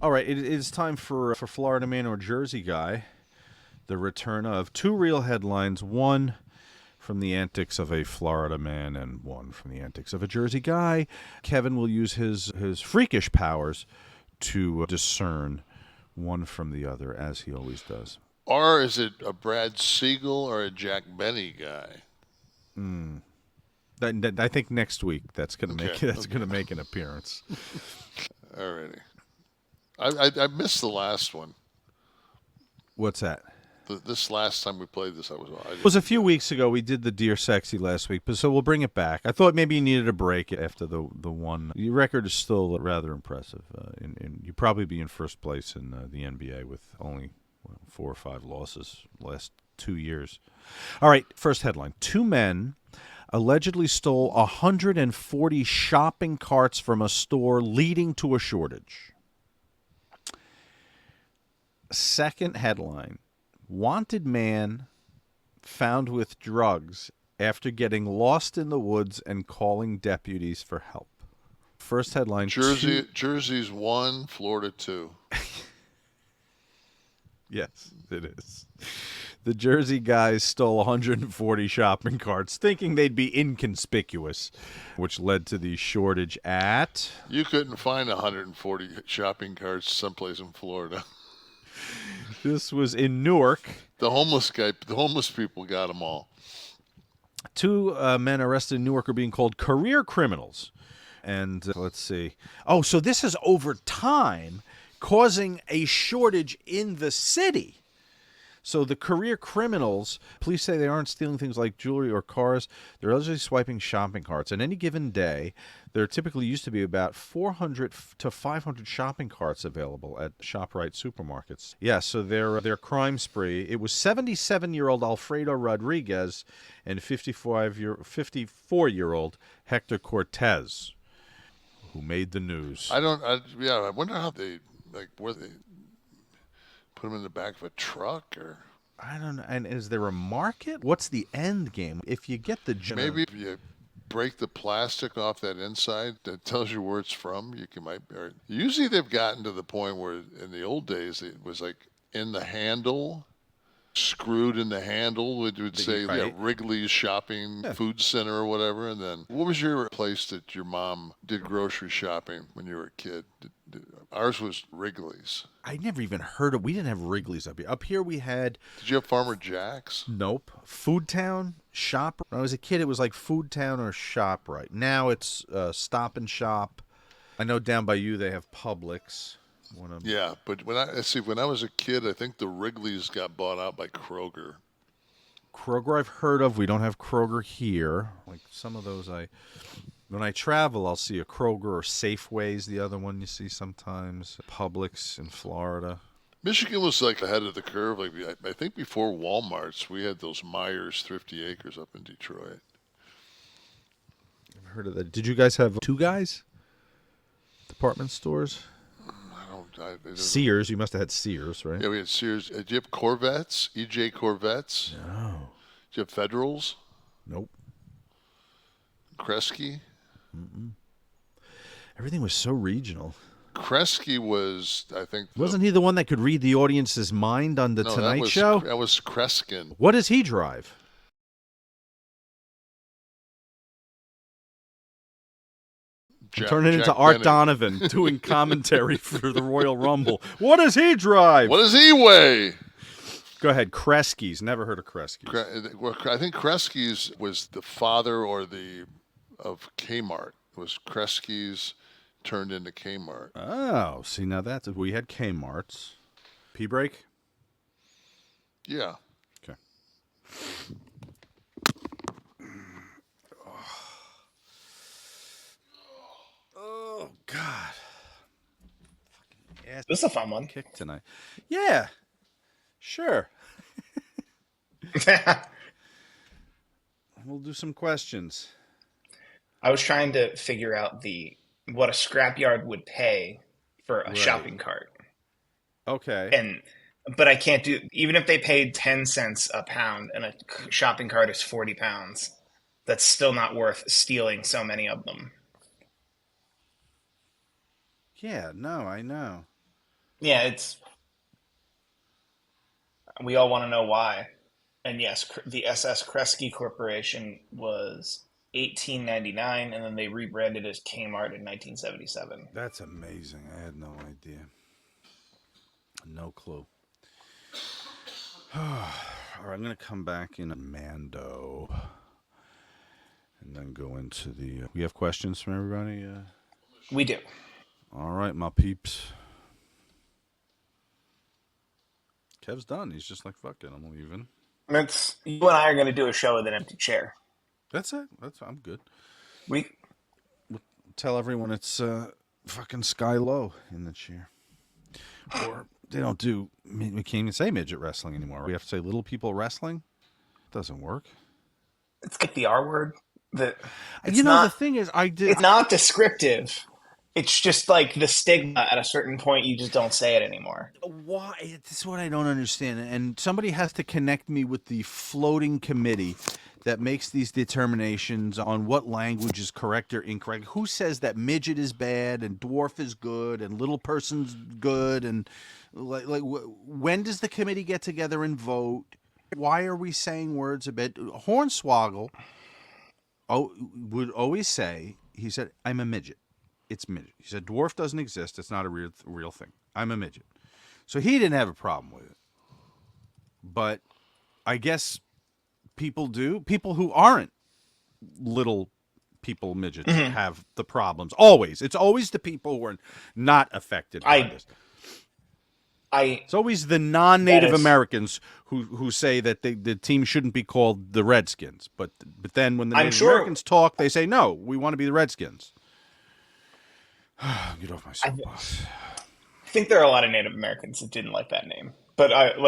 All right, it is time for Florida man or Jersey guy. The return of two real headlines, one from the antics of a Florida man and one from the antics of a Jersey guy. Kevin will use his freakish powers to discern one from the other, as he always does. Or is it a Brad Siegel or a Jack Benny guy? I think next week that's gonna Okay, make that's okay, gonna make an appearance. alrighty. I missed the last one. What's that? This last time we played this, I It was a didn't few get it. weeks ago. We did the Dear Sexy last week, but so we'll bring it back. I thought maybe you needed a break after the one. Your record is still rather impressive. You probably be in first place in the NBA with only 4 or 5 losses last 2 years. All right, first headline: Two men allegedly stole 140 shopping carts from a store, leading to a shortage. Second headline: Wanted man found with drugs after getting lost in the woods and calling deputies for help. First headline: two. Jersey's 1, Florida 2. Yes, it is. The Jersey guys stole 140 shopping carts, thinking they'd be inconspicuous, which led to the shortage at. You couldn't find 140 shopping carts someplace in Florida. This was in Newark. The homeless people got them all. Two men arrested in Newark are being called career criminals. And let's see. Oh, so this is over time causing a shortage in the city. So the career criminals, police say they aren't stealing things like jewelry or cars. They're allegedly swiping shopping carts. On any given day, there typically used to be about 400 to 500 shopping carts available at ShopRite supermarkets. Yeah, so their crime spree. It was 77-year-old Alfredo Rodriguez and 54-year-old Hector Cortez, who made the news. Yeah, I wonder how where they put them in the back of a truck, or I don't know. And is there a market? What's the end game? If you get the maybe if you break the plastic off that inside that tells you where it's from, you can might. Or usually they've gotten to the point where in the old days it was like in the handle, screwed in the handle. It would say, yeah, right. Wrigley's Shopping Yeah. Food Center or whatever. And then, what was your place that your mom did grocery shopping when you were a kid? Ours was Wrigley's. I never even heard of. We didn't have Wrigley's up here. Up here we had Did you have Farmer Jack's? nope, Food Town, Shop. When I was a kid, it was like Food Town or Shop. Right now, it's Stop and Shop. I know down by you they have Publix. One of them. Yeah, but when I was a kid, I think the Wrigley's got bought out by Kroger. Kroger I've heard of. We don't have Kroger here. Like some of those when I travel, I'll see a Kroger or Safeway's the other one you see sometimes. Publix in Florida. Michigan was like ahead of the curve. Like I think before Walmart's, we had those Myers Thrifty Acres up in Detroit. I've heard of that. Did you guys have two guys? Department stores? I don't. It doesn't. Sears. You must have had Sears, right? Yeah, we had Sears. Did you have Corvettes? EJ Corvettes? No. Did you have Federals? Nope. Kresge? Everything was so regional. Kresge was, I think, Wasn't he the one that could read the audience's mind on the no, Tonight Show? that was Kreskin. What does he drive? Turning into Jack Art Benny. Donovan doing commentary for the Royal Rumble. What does he drive? What does he weigh? Go ahead. Kresge's. Never heard of Kresge's. Well, I think Kresge's was the father of Kmart. It was Kresge's turned into Kmart. Oh, see, now that's we had Kmart's. P break? Yeah. Okay. Oh, God. Ass This is a fun one. kick tonight. Yeah, sure. We'll do some questions. I was trying to figure out what a scrapyard would pay for a Right. shopping cart. Okay. But I can't do, even if they paid 10 cents a pound and a shopping cart is 40 pounds, that's still not worth stealing so many of them. Yeah, no, I know. Yeah, we all want to know why. And yes, the SS Kresge Corporation was 1899, and then they rebranded as Kmart in 1977. That's amazing. I had no idea. No clue. All right, I'm going to come back in Mando and then go into the. We have questions from everybody? We do. All right, my peeps. Kev's done. He's just like, fuck it, I'm leaving. You and I are going to do a show with an empty chair. That's it. I'm good. We Tell everyone it's fucking sky low in the chair. Or they don't do. We can't even say midget wrestling anymore. We have to say little people wrestling. Doesn't work. It's like the R word. That The thing is, It's not descriptive. It's just like the stigma. At a certain point, you just don't say it anymore. Why? This is what I don't understand. And somebody has to connect me with the floating committee that makes these determinations on what language is correct or incorrect. Who says that midget is bad and dwarf is good and little person's good? And when does the committee get together and vote? Why are we saying words a bit? Hornswoggle would always say, he said, I'm a midget. It's midget. He said, dwarf doesn't exist. It's not a real thing. I'm a midget. So he didn't have a problem with it. But I guess people do. People who aren't little people midgets have the problems. Always. It's always the people who are not affected by this. It's always the non-Native Americans who say that the team shouldn't be called the Redskins. But then when the Native Americans talk, they say, no, we want to be the Redskins. Get off my soapbox. I think there are a lot of Native Americans that didn't like that name, but I don't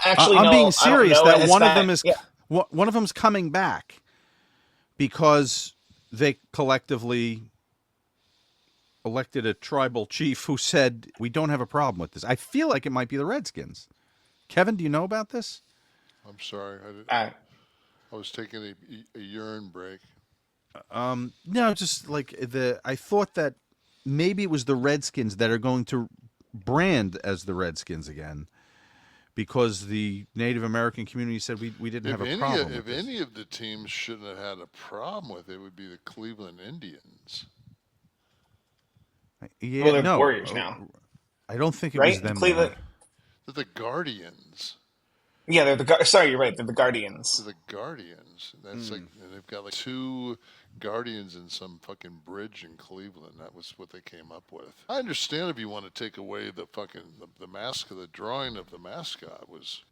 actually know. I'm being serious that one of them is coming back because they collectively elected a tribal chief who said we don't have a problem with this. I feel like it might be the Redskins. Kevin, do you know about this? I'm sorry, I was taking a urine break. No, just like I thought that maybe it was the Redskins that are going to brand as the Redskins again, because the Native American community said we didn't have a problem. If any of the teams shouldn't have had a problem with it, it would be the Cleveland Indians. Yeah, well, they're the Warriors now. I don't think it was them. Cleveland. They're the Guardians. Yeah, they're sorry, you're right. They're the Guardians. They're the Guardians. That's and they've got like 2 Guardians in some fucking bridge in Cleveland. That was what they came up with. I understand if you want to take away the fucking the mask of the drawing of the mascot was